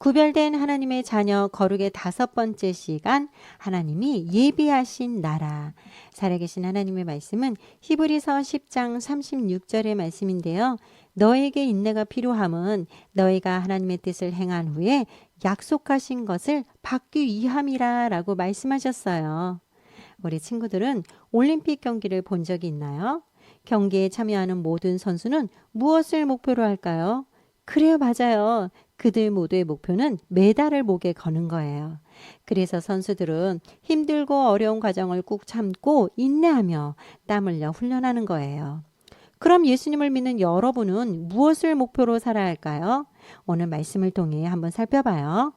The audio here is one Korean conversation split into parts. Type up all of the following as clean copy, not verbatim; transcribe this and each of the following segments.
구별된 하나님의 자녀 거룩의 5번째 시간, 하나님이 예비하신 나라. 살아계신 하나님의 말씀은 히브리서 10장 36절의 말씀인데요. 너에게 인내가 필요함은 너희가 하나님의 뜻을 행한 후에 약속하신 것을 받기 위함이라 라고 말씀하셨어요. 우리 친구들은 올림픽 경기를 본 적이 있나요? 경기에 참여하는 모든 선수는 무엇을 목표로 할까요? 그래요, 맞아요. 그들 모두의 목표는 메달을 목에 거는 거예요. 그래서 선수들은 힘들고 어려운 과정을 꾹 참고 인내하며 땀 흘려 훈련하는 거예요. 그럼 예수님을 믿는 여러분은 무엇을 목표로 살아야 할까요? 오늘 말씀을 통해 한번 살펴봐요.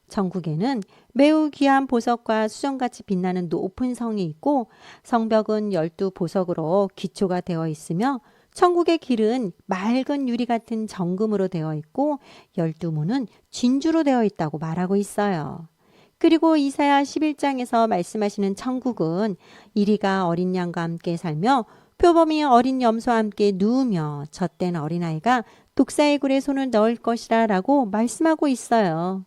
천국에는 매우 귀한 보석과 수정같이 빛나는 높은 성이 있고 성벽은 12보석으로 기초가 되어 있으며 천국의 길은 맑은 유리 같은 정금으로 되어 있고 12문은 진주로 되어 있다고 말하고 있어요. 그리고 이사야 11장에서 말씀하시는 천국은 이리가 어린 양과 함께 살며 표범이 어린 염소와 함께 누우며 젖된 어린아이가 독사의 굴에 손을 넣을 것이라 라고 말씀하고 있어요.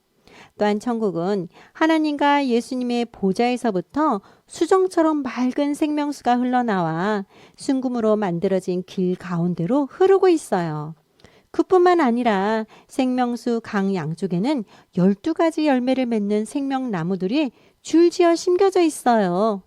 또한 천국은 하나님과 예수님의 보좌에서부터 수정처럼 맑은 생명수가 흘러나와 순금으로 만들어진 길 가운데로 흐르고 있어요. 그뿐만 아니라 생명수 강 양쪽에는 12가지 열매를 맺는 생명나무들이 줄지어 심겨져 있어요.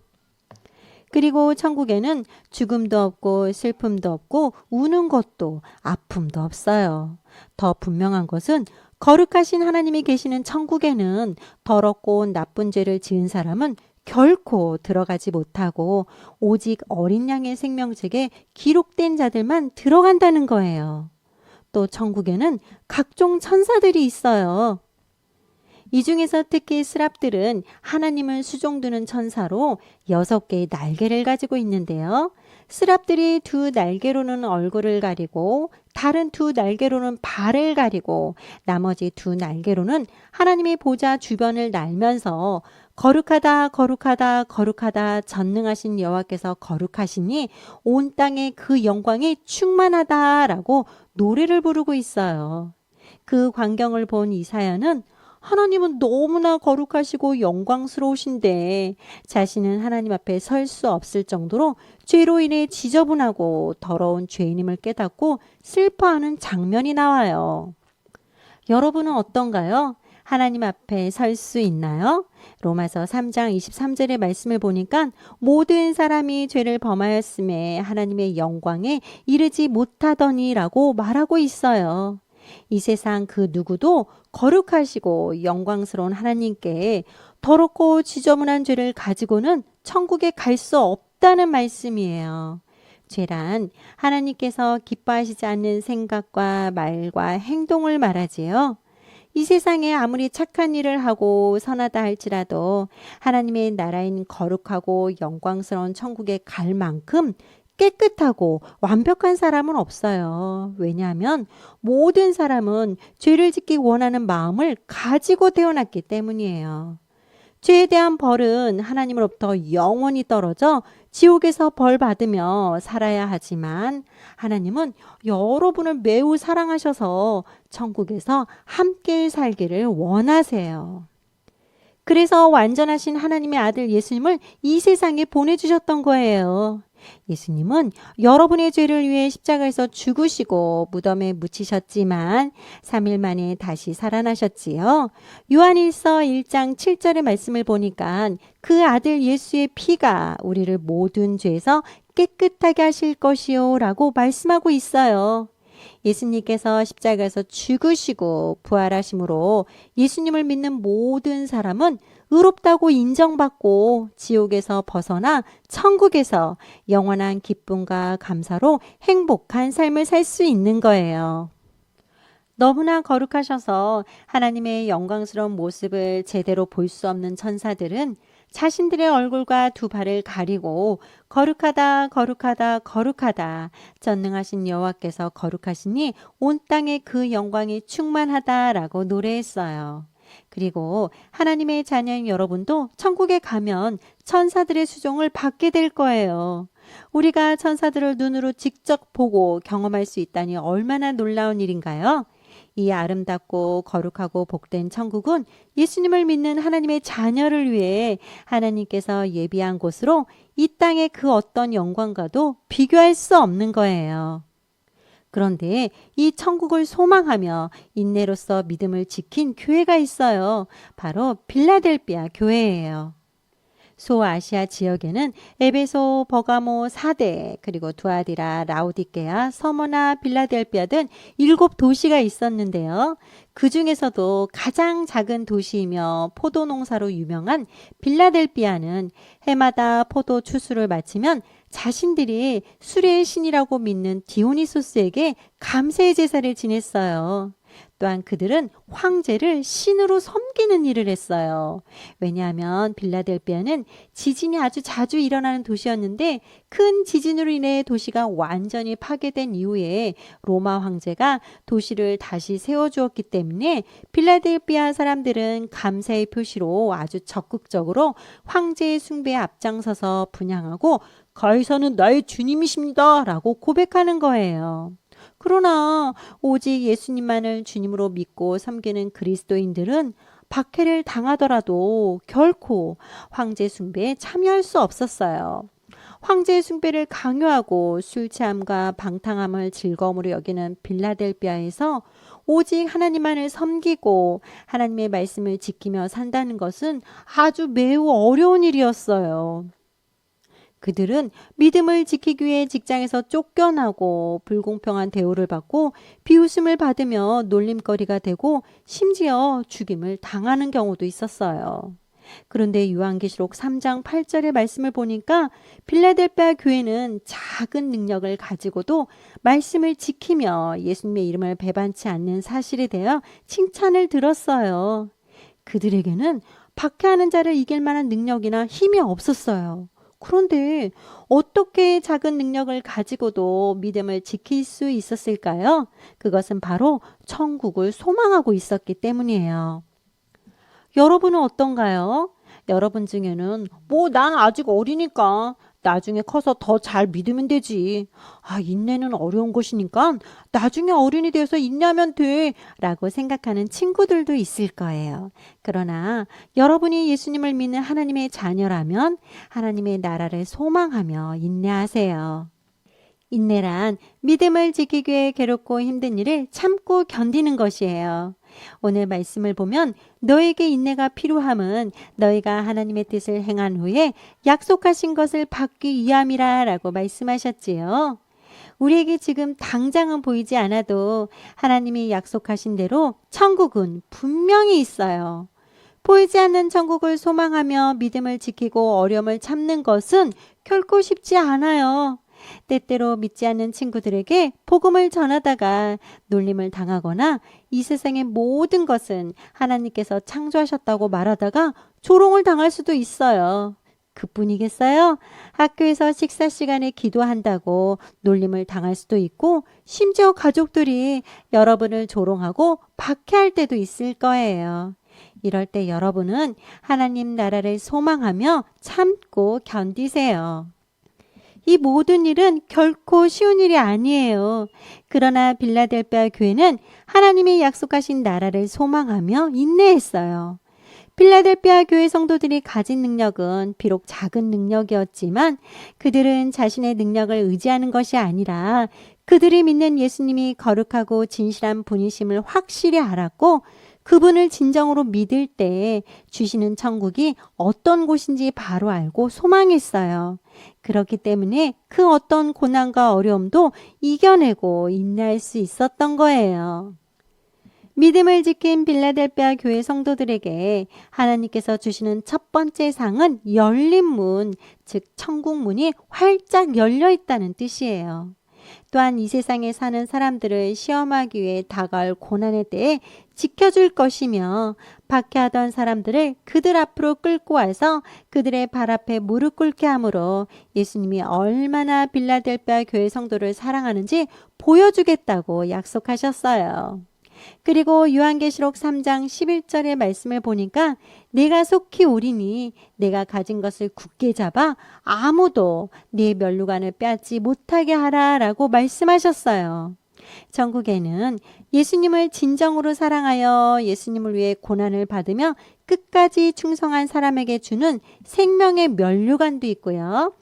그리고 천국에는 죽음도 없고 슬픔도 없고 우는 것도 아픔도 없어요. 더 분명한 것은 거룩하신 하나님이 계시는 천국에는 더럽고 나쁜 죄를 지은 사람은 결코 들어가지 못하고 오직 어린 양의 생명책에 기록된 자들만 들어간다는 거예요. 또 천국에는 각종 천사들이 있어요. 이 중에서 특히 스랍들은 하나님을 수종드는 천사로 6개의 날개를 가지고 있는데요. 스랍들이 2날개로는 얼굴을 가리고 다른 2날개로는 발을 가리고 나머지 2날개로는 하나님의 보좌 주변을 날면서 거룩하다 거룩하다 거룩하다 전능하신 여호와께서 거룩하시니 온 땅에 그 영광이 충만하다라고 노래를 부르고 있어요. 그 광경을 본 이사야는 하나님은 너무나 거룩하시고 영광스러우신데 자신은 하나님 앞에 설 수 없을 정도로 죄로 인해 지저분하고 더러운 죄인임을 깨닫고 슬퍼하는 장면이 나와요. 여러분은 어떤가요? 하나님 앞에 설 수 있나요? 로마서 3장 23절의 말씀을 보니까 모든 사람이 죄를 범하였음에 하나님의 영광에 이르지 못하더니라고 말하고 있어요. 이 세상 그 누구도 거룩하시고 영광스러운 하나님께 더럽고 지저분한 죄를 가지고는 천국에 갈 수 없다는 말씀이에요. 죄란 하나님께서 기뻐하시지 않는 생각과 말과 행동을 말하지요. 이 세상에 아무리 착한 일을 하고 선하다 할지라도 하나님의 나라인 거룩하고 영광스러운 천국에 갈 만큼 깨끗하고 완벽한 사람은 없어요. 왜냐하면 모든 사람은 죄를 짓기 원하는 마음을 가지고 태어났기 때문이에요. 죄에 대한 벌은 하나님으로부터 영원히 떨어져 지옥에서 벌 받으며 살아야 하지만 하나님은 여러분을 매우 사랑하셔서 천국에서 함께 살기를 원하세요. 그래서 완전하신 하나님의 아들 예수님을 이 세상에 보내주셨던 거예요. 예수님은 여러분의 죄를 위해 십자가에서 죽으시고 무덤에 묻히셨지만 3일 만에 다시 살아나셨지요. 요한일서 1장 7절의 말씀을 보니까 그 아들 예수의 피가 우리를 모든 죄에서 깨끗하게 하실 것이요 라고 말씀하고 있어요. 예수님께서 십자가에서 죽으시고 부활하심으로 예수님을 믿는 모든 사람은 의롭다고 인정받고 지옥에서 벗어나 천국에서 영원한 기쁨과 감사로 행복한 삶을 살 수 있는 거예요. 너무나 거룩하셔서 하나님의 영광스러운 모습을 제대로 볼 수 없는 천사들은 자신들의 얼굴과 2발을 가리고 거룩하다 거룩하다 거룩하다 전능하신 여호와께서 거룩하시니 온 땅에 그 영광이 충만하다라고 노래했어요. 그리고 하나님의 자녀인 여러분도 천국에 가면 천사들의 수종을 받게 될 거예요. 우리가 천사들을 눈으로 직접 보고 경험할 수 있다니 얼마나 놀라운 일인가요? 이 아름답고 거룩하고 복된 천국은 예수님을 믿는 하나님의 자녀를 위해 하나님께서 예비한 곳으로 이 땅의 그 어떤 영광과도 비교할 수 없는 거예요. 그런데 이 천국을 소망하며 인내로서 믿음을 지킨 교회가 있어요. 바로 빌라델비아 교회예요. 소아시아 지역에는 에베소, 버가모, 사대, 그리고 두아디라, 라오디게아, 서머나, 빌라델비아 등 7도시가 있었는데요. 그 중에서도 가장 작은 도시이며 포도 농사로 유명한 빌라델비아는 해마다 포도 추수를 마치면 자신들이 술의 신이라고 믿는 디오니소스에게 감사의 제사를 지냈어요. 또한 그들은 황제를 신으로 섬기는 일을 했어요. 왜냐하면 빌라델비아는 지진이 아주 자주 일어나는 도시였는데 큰 지진으로 인해 도시가 완전히 파괴된 이후에 로마 황제가 도시를 다시 세워주었기 때문에 빌라델비아 사람들은 감사의 표시로 아주 적극적으로 황제의 숭배에 앞장서서 분향하고 가이사는 나의 주님이십니다 라고 고백하는 거예요. 그러나 오직 예수님만을 주님으로 믿고 섬기는 그리스도인들은 박해를 당하더라도 결코 황제 숭배에 참여할 수 없었어요. 황제 숭배를 강요하고 술 취함과 방탕함을 즐거움으로 여기는 빌라델비아에서 오직 하나님만을 섬기고 하나님의 말씀을 지키며 산다는 것은 아주 매우 어려운 일이었어요. 그들은 믿음을 지키기 위해 직장에서 쫓겨나고 불공평한 대우를 받고 비웃음을 받으며 놀림거리가 되고 심지어 죽임을 당하는 경우도 있었어요. 그런데 요한계시록 3장 8절의 말씀을 보니까 빌라델비아 교회는 작은 능력을 가지고도 말씀을 지키며 예수님의 이름을 배반치 않는 사실에 대하여 칭찬을 들었어요. 그들에게는 박해하는 자를 이길 만한 능력이나 힘이 없었어요. 그런데 어떻게 작은 능력을 가지고도 믿음을 지킬 수 있었을까요? 그것은 바로 천국을 소망하고 있었기 때문이에요. 여러분은 어떤가요? 여러분 중에는 난 아직 어리니까 나중에 커서 더 잘 믿으면 되지. 인내는 어려운 것이니까 나중에 어른이 돼서 인내하면 돼 라고 생각하는 친구들도 있을 거예요. 그러나 여러분이 예수님을 믿는 하나님의 자녀라면 하나님의 나라를 소망하며 인내하세요. 인내란 믿음을 지키기 위해 괴롭고 힘든 일을 참고 견디는 것이에요. 오늘 말씀을 보면 너에게 인내가 필요함은 너희가 하나님의 뜻을 행한 후에 약속하신 것을 받기 위함이라 라고 말씀하셨지요. 우리에게 지금 당장은 보이지 않아도 하나님이 약속하신 대로 천국은 분명히 있어요. 보이지 않는 천국을 소망하며 믿음을 지키고 어려움을 참는 것은 결코 쉽지 않아요. 때때로 믿지 않는 친구들에게 복음을 전하다가 놀림을 당하거나 이 세상의 모든 것은 하나님께서 창조하셨다고 말하다가 조롱을 당할 수도 있어요. 그뿐이겠어요? 학교에서 식사 시간에 기도한다고 놀림을 당할 수도 있고 심지어 가족들이 여러분을 조롱하고 박해할 때도 있을 거예요. 이럴 때 여러분은 하나님 나라를 소망하며 참고 견디세요. 이 모든 일은 결코 쉬운 일이 아니에요. 그러나 빌라델비아 교회는 하나님이 약속하신 나라를 소망하며 인내했어요. 빌라델비아 교회 성도들이 가진 능력은 비록 작은 능력이었지만 그들은 자신의 능력을 의지하는 것이 아니라 그들이 믿는 예수님이 거룩하고 진실한 분이심을 확실히 알았고 그분을 진정으로 믿을 때 주시는 천국이 어떤 곳인지 바로 알고 소망했어요. 그렇기 때문에 그 어떤 고난과 어려움도 이겨내고 인내할 수 있었던 거예요. 믿음을 지킨 빌라델비아 교회 성도들에게 하나님께서 주시는 첫 번째 상은 열린 문, 즉 천국 문이 활짝 열려 있다는 뜻이에요. 또한 이 세상에 사는 사람들을 시험하기 위해 다가올 고난에 대해 지켜줄 것이며 박해하던 사람들을 그들 앞으로 끌고 와서 그들의 발 앞에 무릎 꿇게 함으로 예수님이 얼마나 빌라델비아 교회 성도를 사랑하는지 보여주겠다고 약속하셨어요. 그리고 요한계시록 3장 11절의 말씀을 보니까 내가 속히 오리니 내가 가진 것을 굳게 잡아 아무도 네 면류관을 빼앗지 못하게 하라 라고 말씀하셨어요. 천국에는 예수님을 진정으로 사랑하여 예수님을 위해 고난을 받으며 끝까지 충성한 사람에게 주는 생명의 면류관도 있고요.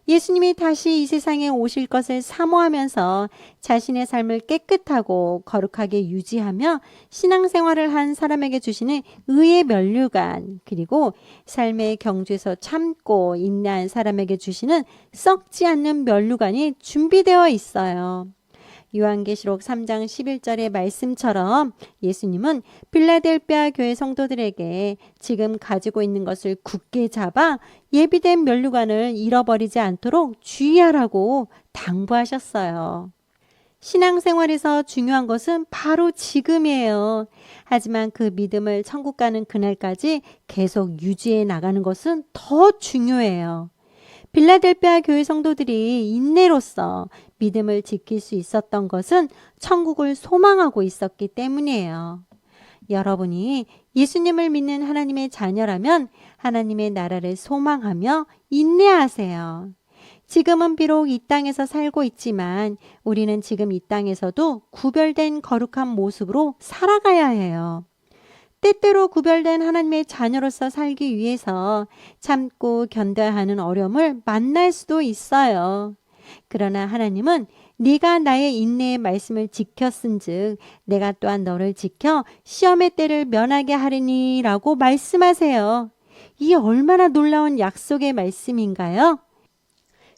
예수님이 다시 이 세상에 오실 것을 사모하면서 자신의 삶을 깨끗하고 거룩하게 유지하며 신앙생활을 한 사람에게 주시는 의의 면류관, 그리고 삶의 경주에서 참고 인내한 사람에게 주시는 썩지 않는 면류관이 준비되어 있어요. 요한계시록 3장 11절의 말씀처럼 예수님은 필라델피아 교회 성도들에게 지금 가지고 있는 것을 굳게 잡아 예비된 면류관을 잃어버리지 않도록 주의하라고 당부하셨어요. 신앙생활에서 중요한 것은 바로 지금이에요. 하지만 그 믿음을 천국 가는 그날까지 계속 유지해 나가는 것은 더 중요해요. 빌라델피아 교회 성도들이 인내로써 믿음을 지킬 수 있었던 것은 천국을 소망하고 있었기 때문이에요. 여러분이 예수님을 믿는 하나님의 자녀라면 하나님의 나라를 소망하며 인내하세요. 지금은 비록 이 땅에서 살고 있지만 우리는 지금 이 땅에서도 구별된 거룩한 모습으로 살아가야 해요. 때때로 구별된 하나님의 자녀로서 살기 위해서 참고 견뎌야 하는 어려움을 만날 수도 있어요. 그러나 하나님은 네가 나의 인내의 말씀을 지켰은즉 내가 또한 너를 지켜 시험의 때를 면하게 하리니 라고 말씀하세요. 이 얼마나 놀라운 약속의 말씀인가요?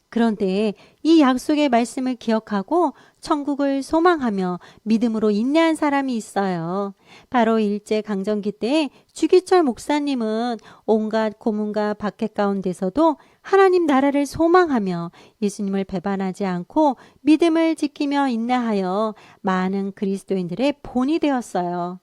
그런데 이 약속의 말씀을 기억하고 천국을 소망하며 믿음으로 인내한 사람이 있어요. 바로 일제강점기 때에 주기철 목사님은 온갖 고문과 박해 가운데서도 하나님 나라를 소망하며 예수님을 배반하지 않고 믿음을 지키며 인내하여 많은 그리스도인들의 본이 되었어요.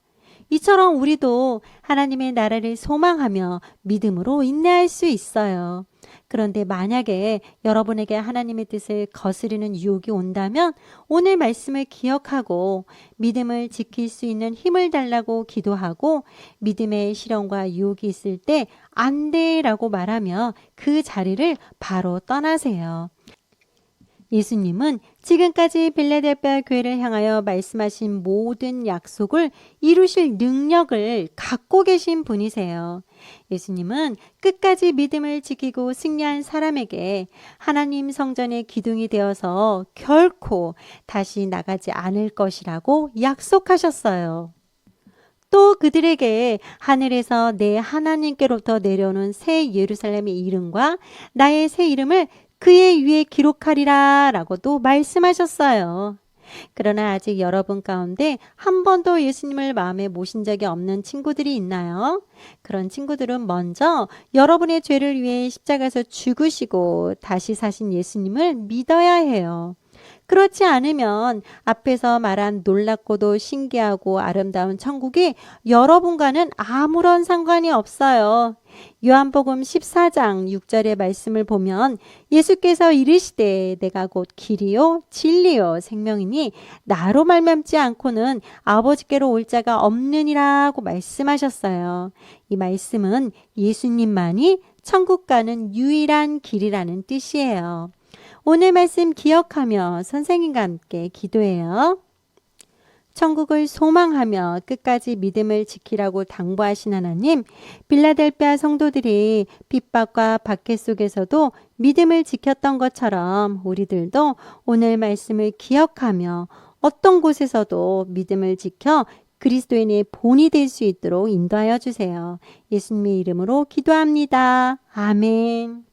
이처럼 우리도 하나님의 나라를 소망하며 믿음으로 인내할 수 있어요. 그런데 만약에 여러분에게 하나님의 뜻을 거스르는 유혹이 온다면 오늘 말씀을 기억하고 믿음을 지킬 수 있는 힘을 달라고 기도하고 믿음의 시련과 유혹이 있을 때 안 돼라고 말하며 그 자리를 바로 떠나세요. 예수님은 지금까지 빌라델피아 교회를 향하여 말씀하신 모든 약속을 이루실 능력을 갖고 계신 분이세요. 예수님은 끝까지 믿음을 지키고 승리한 사람에게 하나님 성전의 기둥이 되어서 결코 다시 나가지 않을 것이라고 약속하셨어요. 또 그들에게 하늘에서 내 하나님께로부터 내려오는 새 예루살렘의 이름과 나의 새 이름을 그의 위에 기록하리라 라고도 말씀하셨어요. 그러나 아직 여러분 가운데 한 번도 예수님을 마음에 모신 적이 없는 친구들이 있나요? 그런 친구들은 먼저 여러분의 죄를 위해 십자가에서 죽으시고 다시 사신 예수님을 믿어야 해요. 그렇지 않으면 앞에서 말한 놀랍고도 신기하고 아름다운 천국이 여러분과는 아무런 상관이 없어요. 요한복음 14장 6절의 말씀을 보면 예수께서 이르시되 내가 곧 길이요 진리요 생명이니 나로 말미암지 않고는 아버지께로 올 자가 없느니라고 말씀하셨어요. 이 말씀은 예수님만이 천국 가는 유일한 길이라는 뜻이에요. 오늘 말씀 기억하며 선생님과 함께 기도해요. 천국을 소망하며 끝까지 믿음을 지키라고 당부하신 하나님, 빌라델피아 성도들이 핍박과 박해 속에서도 믿음을 지켰던 것처럼 우리들도 오늘 말씀을 기억하며 어떤 곳에서도 믿음을 지켜 그리스도인의 본이 될 수 있도록 인도하여 주세요. 예수님의 이름으로 기도합니다. 아멘.